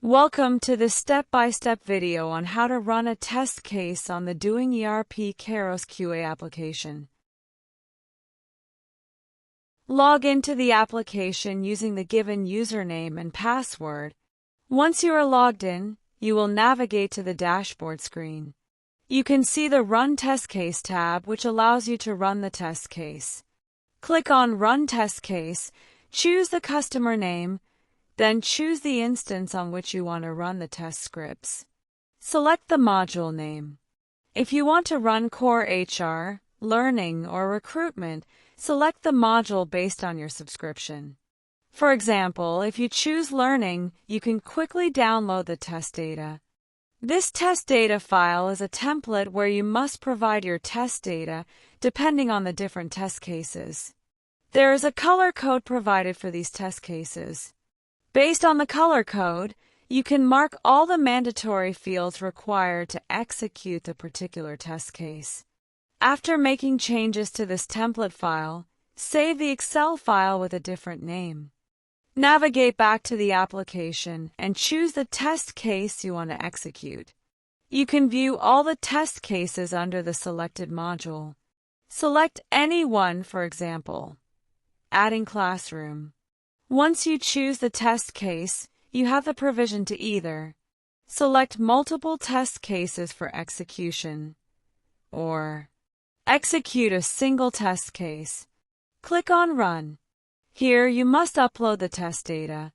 Welcome to this step-by-step video on how to run a test case on the Doing ERP Kairos QA application. Log into the application using the given username and password. Once you are logged in, you will navigate to the dashboard screen. You can see the Run Test Case tab, which allows you to run the test case. Click on Run Test Case, choose the customer name, then choose the instance on which you want to run the test scripts. Select the module name. If you want to run Core HR, Learning, or Recruitment, select the module based on your subscription. For example, if you choose Learning, you can quickly download the test data. This test data file is a template where you must provide your test data depending on the different test cases. There is a color code provided for these test cases. Based on the color code, you can mark all the mandatory fields required to execute the particular test case. After making changes to this template file, save the Excel file with a different name. Navigate back to the application and choose the test case you want to execute. You can view all the test cases under the selected module. Select any one, for example, adding classroom. Once you choose the test case, you have the provision to either select multiple test cases for execution or execute a single test case. Click on Run. Here you must upload the test data.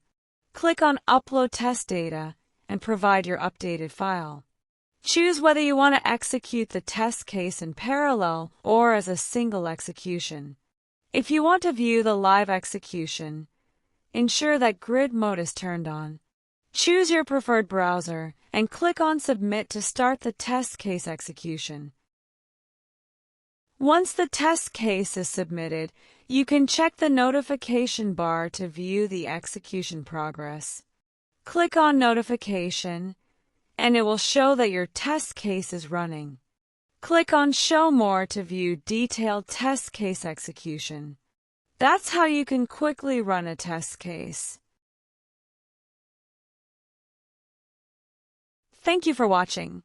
Click on Upload Test Data and provide your updated file. Choose whether you want to execute the test case in parallel or as a single execution. If you want to view the live execution, ensure that grid mode is turned on. Choose your preferred browser and click on Submit to start the test case execution. Once the test case is submitted, you can check the notification bar to view the execution progress. Click on Notification, and it will show that your test case is running. Click on Show More to view detailed test case execution. That's how you can quickly run a test case. Thank you for watching.